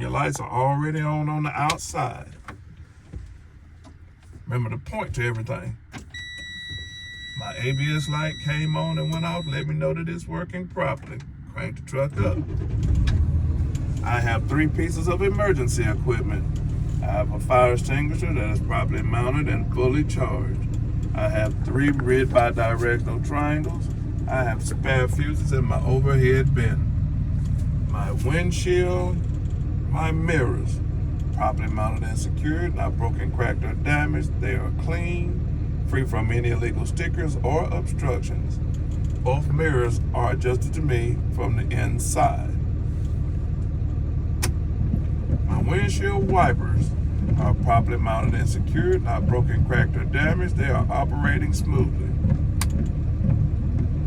your lights are already on the outside. Remember to point to everything. My ABS light came on and went off. Let me know that it's working properly. Crank the truck up. I have 3 pieces of emergency equipment. I have a fire extinguisher that is properly mounted and fully charged. I have 3 grid bi-directional triangles. I have spare fuses in my overhead bin. My windshield, my mirrors, properly mounted and secured, not broken, cracked, or damaged. They are clean, free from any illegal stickers or obstructions. Both mirrors are adjusted to me from the inside. My windshield wipers are properly mounted and secured, not broken, cracked, or damaged. They are operating smoothly.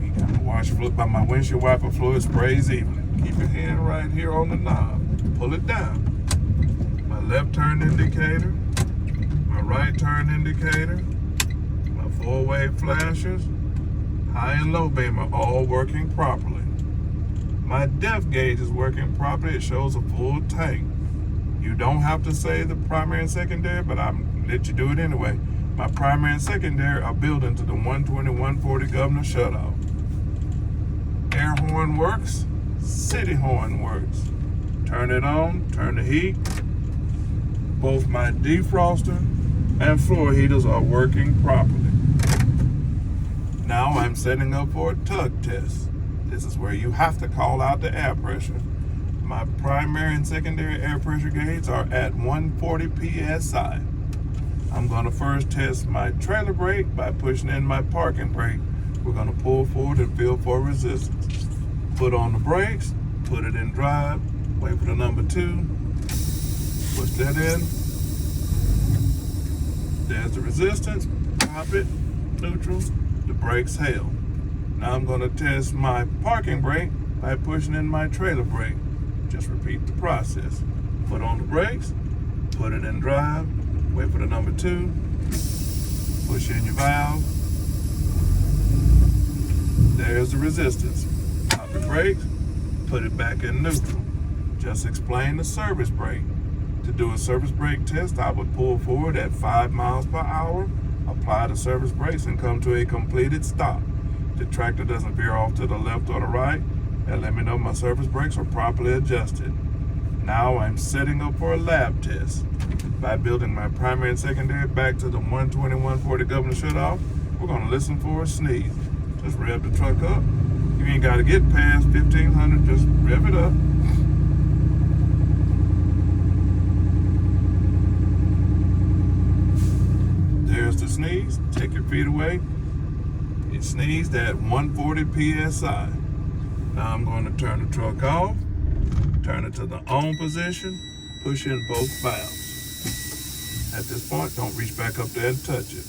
You got to wash by my windshield wiper fluid sprays evenly. Keep your hand right here on the knob. Pull it down. My left turn indicator, my right turn indicator, my 4-way flashers, high and low beam are all working properly. My depth gauge is working properly. It shows a full tank. You don't have to say the primary and secondary, but I'm gonna let you do it anyway. My primary and secondary are built into the 120/140 governor shutoff. Air horn works, city horn works. Turn it on, turn the heat. Both my defroster and floor heaters are working properly. Now I'm setting up for a tug test. This is where you have to call out the air pressure. My primary and secondary air pressure gauges are at 140 psi. I'm gonna first test my trailer brake by pushing in my parking brake. We're gonna pull forward and feel for resistance. Put on the brakes, put it in drive, wait for the number 2, push that in. There's the resistance, pop it, neutral, the brakes held. Now I'm gonna test my parking brake by pushing in my trailer brake. Just repeat the process. Put on the brakes, put it in drive, wait for the number 2, push in your valve. There's the resistance. Pop the brakes, put it back in neutral. Just explain the service brake. To do a service brake test, I would pull forward at 5 miles per hour, apply the service brakes, and come to a completed stop. The tractor doesn't veer off to the left or the right, and let me know my service brakes are properly adjusted. Now I'm setting up for a lab test. By building my primary and secondary back to the 120/140 governor shutoff, we're gonna listen for a sneeze. Just rev the truck up. You ain't gotta get past 1500, just rev it up. There's the sneeze. Take your feet away. It sneezed at 140 psi. Now I'm going to turn the truck off, turn it to the on position, push in both valves. At this point, don't reach back up there and touch it.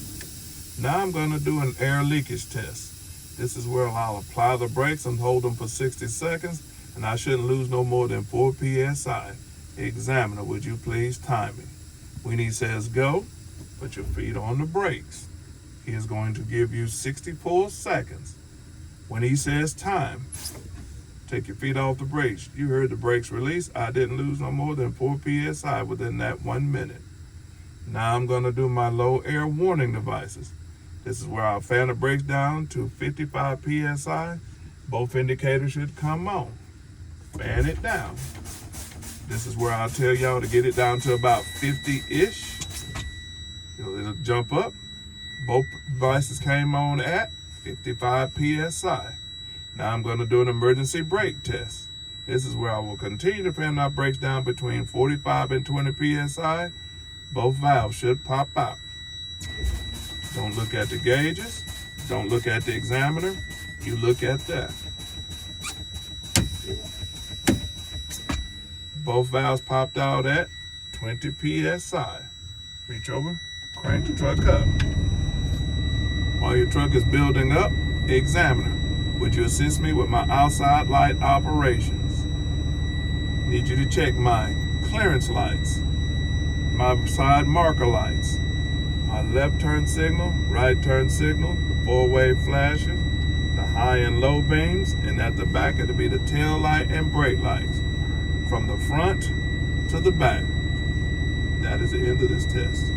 Now I'm going to do an air leakage test. This is where I'll apply the brakes and hold them for 60 seconds, and I shouldn't lose no more than 4 psi. Examiner, would you please time me? When he says go, put your feet on the brakes. He is going to give you 64 seconds. When he says time, take your feet off the brakes. You heard the brakes release. I didn't lose no more than 4 psi within that 1 minute. Now I'm gonna do my low air warning devices. This is where I'll fan the brakes down to 55 psi. Both indicators should come on. Fan it down. This is where I'll tell y'all to get it down to about 50-ish. It'll jump up. Both devices came on at 55 psi. Now I'm going to do an emergency brake test. This is where I will continue to fan my brakes down between 45 and 20 psi. Both valves should pop out. Don't look at the gauges. Don't look at the examiner. You look at that. Both valves popped out at 20 psi. Reach over, crank the truck up. While your truck is building up, examiner, would you assist me with my outside light operations? Need you to check my clearance lights, my side marker lights, my left turn signal, right turn signal, the 4-way flashes, the high and low beams, and at the back it'll be the tail light and brake lights. From the front to the back. That is the end of this test.